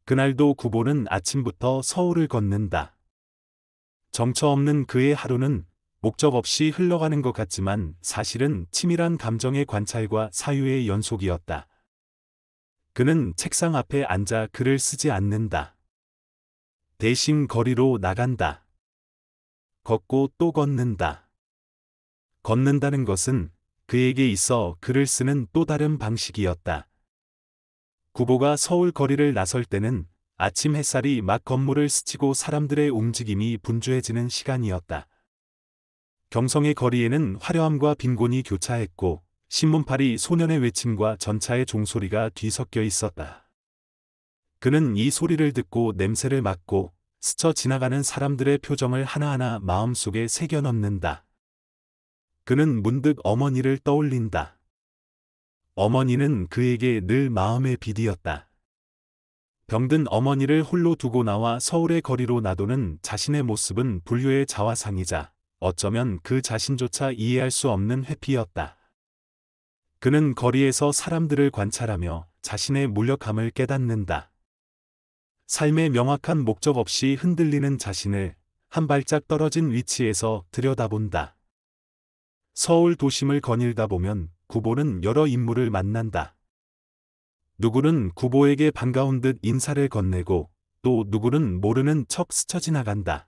그날도 구보는 아침부터 서울을 걷는다. 정처 없는 그의 하루는 목적 없이 흘러가는 것 같지만 사실은 치밀한 감정의 관찰과 사유의 연속이었다. 그는 책상 앞에 앉아 글을 쓰지 않는다. 대신 거리로 나간다. 걷고 또 걷는다. 걷는다는 것은 그에게 있어 글을 쓰는 또 다른 방식이었다. 구보가 서울 거리를 나설 때는 아침 햇살이 막 건물을 스치고 사람들의 움직임이 분주해지는 시간이었다. 경성의 거리에는 화려함과 빈곤이 교차했고 신문팔이 소년의 외침과 전차의 종소리가 뒤섞여 있었다. 그는 이 소리를 듣고 냄새를 맡고 스쳐 지나가는 사람들의 표정을 하나하나 마음속에 새겨 넣는다. 그는 문득 어머니를 떠올린다. 어머니는 그에게 늘 마음의 빛이었다. 병든 어머니를 홀로 두고 나와 서울의 거리로 나도는 자신의 모습은 불효의 자화상이자 어쩌면 그 자신조차 이해할 수 없는 회피였다. 그는 거리에서 사람들을 관찰하며 자신의 무력함을 깨닫는다. 삶의 명확한 목적 없이 흔들리는 자신을 한 발짝 떨어진 위치에서 들여다본다. 서울 도심을 거닐다 보면 구보는 여러 인물을 만난다. 누구는 구보에게 반가운 듯 인사를 건네고 또 누구는 모르는 척 스쳐 지나간다.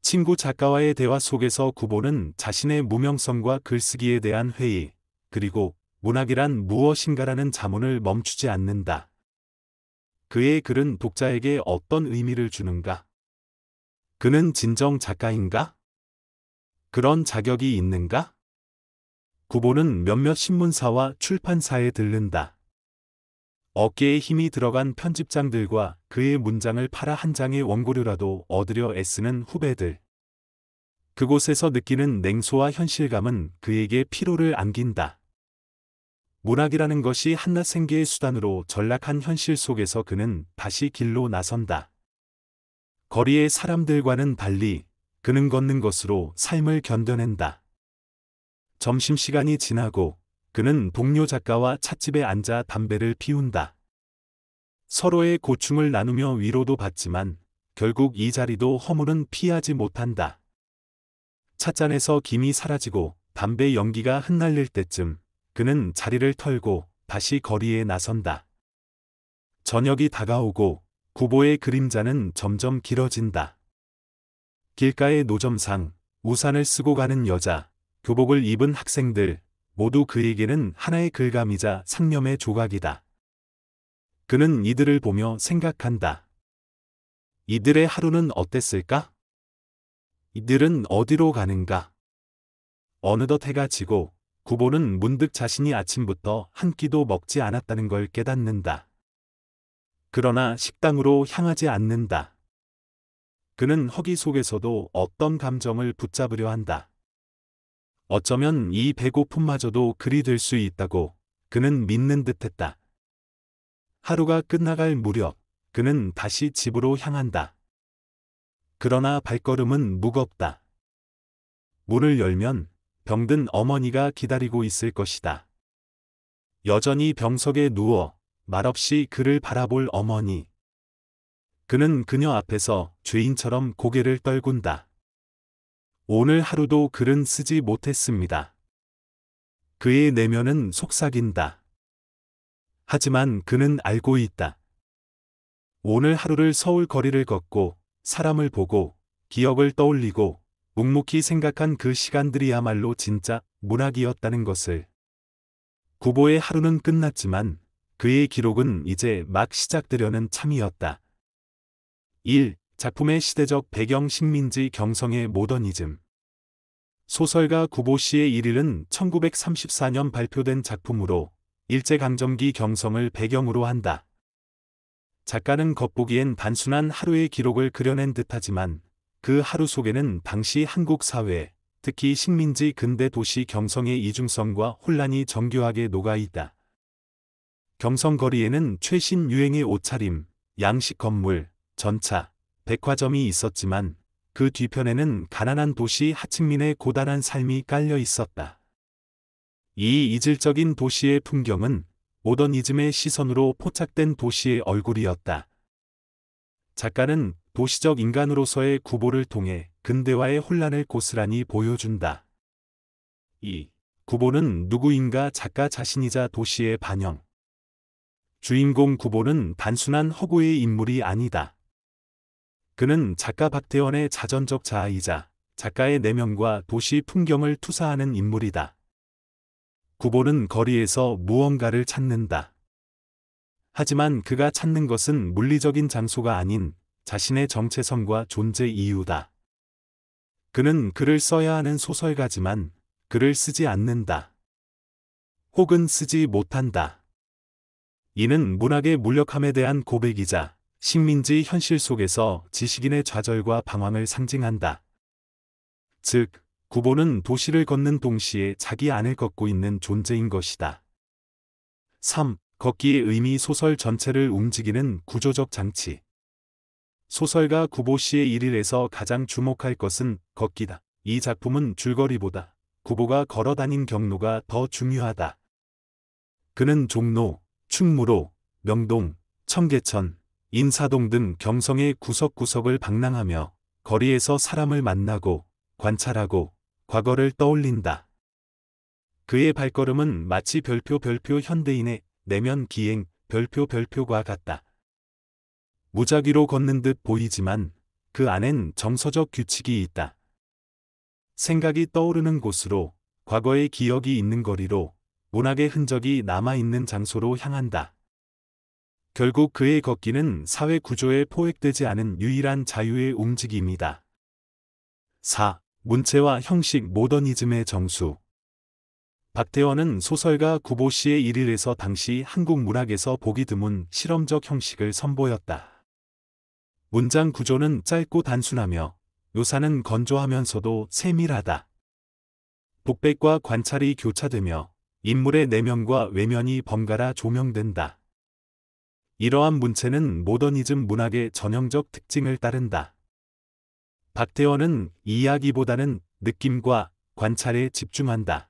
친구 작가와의 대화 속에서 구보는 자신의 무명성과 글쓰기에 대한 회의, 그리고 문학이란 무엇인가라는 자문을 멈추지 않는다. 그의 글은 독자에게 어떤 의미를 주는가? 그는 진정 작가인가? 그런 자격이 있는가? 구보는 몇몇 신문사와 출판사에 들른다. 어깨에 힘이 들어간 편집장들과 그의 문장을 팔아 한 장의 원고료라도 얻으려 애쓰는 후배들. 그곳에서 느끼는 냉소와 현실감은 그에게 피로를 안긴다. 문학이라는 것이 한낱 생계의 수단으로 전락한 현실 속에서 그는 다시 길로 나선다. 거리의 사람들과는 달리 그는 걷는 것으로 삶을 견뎌낸다. 점심시간이 지나고 그는 동료 작가와 찻집에 앉아 담배를 피운다. 서로의 고충을 나누며 위로도 받지만 결국 이 자리도 허물은 피하지 못한다. 찻잔에서 김이 사라지고 담배 연기가 흩날릴 때쯤 그는 자리를 털고 다시 거리에 나선다. 저녁이 다가오고 구보의 그림자는 점점 길어진다. 길가의 노점상, 우산을 쓰고 가는 여자, 교복을 입은 학생들, 모두 그에게는 하나의 글감이자 상념의 조각이다. 그는 이들을 보며 생각한다. 이들의 하루는 어땠을까? 이들은 어디로 가는가? 어느덧 해가 지고 구보는 문득 자신이 아침부터 한 끼도 먹지 않았다는 걸 깨닫는다. 그러나 식당으로 향하지 않는다. 그는 허기 속에서도 어떤 감정을 붙잡으려 한다. 어쩌면 이 배고픔마저도 글이 될 수 있다고 그는 믿는 듯했다. 하루가 끝나갈 무렵 그는 다시 집으로 향한다. 그러나 발걸음은 무겁다. 문을 열면 병든 어머니가 기다리고 있을 것이다. 여전히 병석에 누워 말없이 그를 바라볼 어머니. 그는 그녀 앞에서 죄인처럼 고개를 떨군다. 오늘 하루도 글은 쓰지 못했습니다. 그의 내면은 속삭인다. 하지만 그는 알고 있다. 오늘 하루를 서울 거리를 걷고 사람을 보고 기억을 떠올리고 묵묵히 생각한 그 시간들이야말로 진짜 문학이었다는 것을. 구보의 하루는 끝났지만 그의 기록은 이제 막 시작되려는 참이었다. 1. 작품의 시대적 배경 식민지 경성의 모더니즘. 소설가 구보 씨의 1일은 1934년 발표된 작품으로 일제강점기 경성을 배경으로 한다. 작가는 겉보기엔 단순한 하루의 기록을 그려낸 듯하지만 그 하루 속에는 당시 한국 사회, 특히 식민지 근대 도시 경성의 이중성과 혼란이 정교하게 녹아있다. 경성 거리에는 최신 유행의 옷차림, 양식 건물, 전차, 백화점이 있었지만 그 뒤편에는 가난한 도시 하층민의 고단한 삶이 깔려 있었다. 이 이질적인 도시의 풍경은 모더니즘의 시선으로 포착된 도시의 얼굴이었다. 작가는 도시적 인간으로서의 구보를 통해 근대화의 혼란을 고스란히 보여준다. 2. 구보는 누구인가? 작가 자신이자 도시의 반영. 주인공 구보는 단순한 허구의 인물이 아니다. 그는 작가 박태원의 자전적 자아이자 작가의 내면과 도시 풍경을 투사하는 인물이다. 구보는 거리에서 무언가를 찾는다. 하지만 그가 찾는 것은 물리적인 장소가 아닌 자신의 정체성과 존재 이유다. 그는 글을 써야 하는 소설가지만 글을 쓰지 않는다. 혹은 쓰지 못한다. 이는 문학의 무력함에 대한 고백이자 식민지 현실 속에서 지식인의 좌절과 방황을 상징한다. 즉, 구보는 도시를 걷는 동시에 자기 안을 걷고 있는 존재인 것이다. 3. 걷기의 의미. 소설 전체를 움직이는 구조적 장치. 소설가 구보 씨의 일일에서 가장 주목할 것은 걷기다. 이 작품은 줄거리보다 구보가 걸어다닌 경로가 더 중요하다. 그는 종로, 충무로, 명동, 청계천, 인사동 등 경성의 구석구석을 방랑하며 거리에서 사람을 만나고 관찰하고 과거를 떠올린다. 그의 발걸음은 마치 별표 현대인의 내면 기행 별표과 같다. 무작위로 걷는 듯 보이지만 그 안엔 정서적 규칙이 있다. 생각이 떠오르는 곳으로, 과거의 기억이 있는 거리로, 문학의 흔적이 남아있는 장소로 향한다. 결국 그의 걷기는 사회 구조에 포획되지 않은 유일한 자유의 움직임이다. 4. 문체와 형식. 모더니즘의 정수. 박태원은 소설가 구보 씨의 일일에서 당시 한국 문학에서 보기 드문 실험적 형식을 선보였다. 문장 구조는 짧고 단순하며 묘사는 건조하면서도 세밀하다. 독백과 관찰이 교차되며 인물의 내면과 외면이 번갈아 조명된다. 이러한 문체는 모더니즘 문학의 전형적 특징을 따른다. 박태원은 이야기보다는 느낌과 관찰에 집중한다.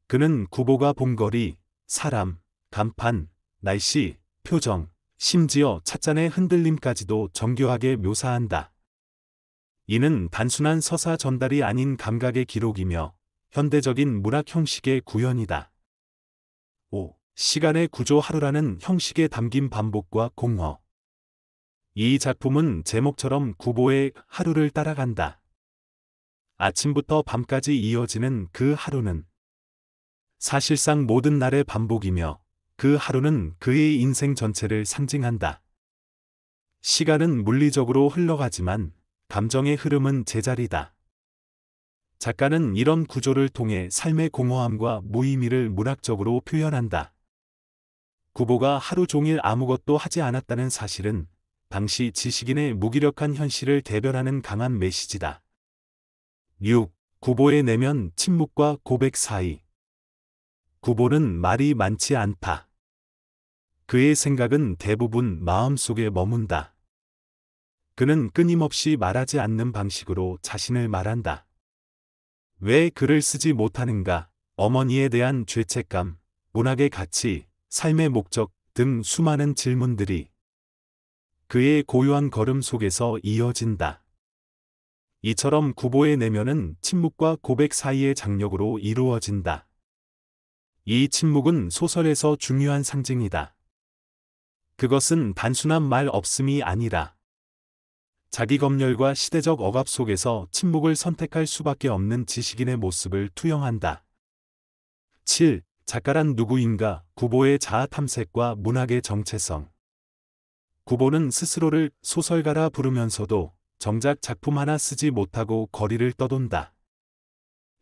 그는 구보가 본 거리, 사람, 간판, 날씨, 표정, 심지어 찻잔의 흔들림까지도 정교하게 묘사한다. 이는 단순한 서사 전달이 아닌 감각의 기록이며 현대적인 문학 형식의 구현이다. 5. 시간의 구조. 하루라는 형식에 담긴 반복과 공허. 이 작품은 제목처럼 구보의 하루를 따라간다. 아침부터 밤까지 이어지는 그 하루는 사실상 모든 날의 반복이며 그 하루는 그의 인생 전체를 상징한다. 시간은 물리적으로 흘러가지만 감정의 흐름은 제자리다. 작가는 이런 구조를 통해 삶의 공허함과 무의미를 문학적으로 표현한다. 구보가 하루 종일 아무것도 하지 않았다는 사실은 당시 지식인의 무기력한 현실을 대변하는 강한 메시지다. 6. 구보의 내면. 침묵과 고백 사이. 구보는 말이 많지 않다. 그의 생각은 대부분 마음속에 머문다. 그는 끊임없이 말하지 않는 방식으로 자신을 말한다. 왜 글을 쓰지 못하는가? 어머니에 대한 죄책감, 문학의 가치, 삶의 목적 등 수많은 질문들이 그의 고요한 걸음 속에서 이어진다. 이처럼 구보의 내면은 침묵과 고백 사이의 장력으로 이루어진다. 이 침묵은 소설에서 중요한 상징이다. 그것은 단순한 말 없음이 아니라 자기 검열과 시대적 억압 속에서 침묵을 선택할 수밖에 없는 지식인의 모습을 투영한다. 7. 작가란 누구인가? 구보의 자아 탐색과 문학의 정체성. 구보는 스스로를 소설가라 부르면서도 정작 작품 하나 쓰지 못하고 거리를 떠돈다.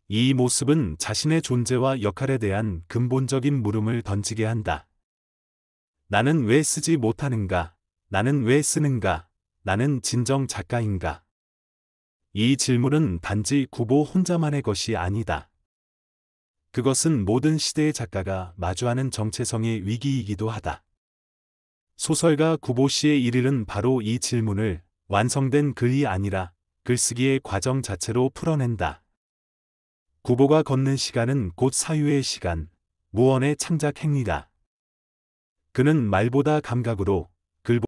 이 모습은 자신의 존재와 역할에 대한 근본적인 물음을 던지게 한다. 나는 왜 쓰지 못하는가? 나는 왜 쓰는가? 나는 진정 작가인가? 이 질문은 단지 구보 혼자만의 것이 아니다. 그것은 모든 시대의 작가가 마주하는 정체성의 위기이기도 하다. 소설가 구보 씨의 일일은 바로 이 질문을 완성된 글이 아니라 글쓰기의 과정 자체로 풀어낸다. 구보가 걷는 시간은 곧 사유의 시간, 무언의 창작 행위다. 그는 말보다 감각으로,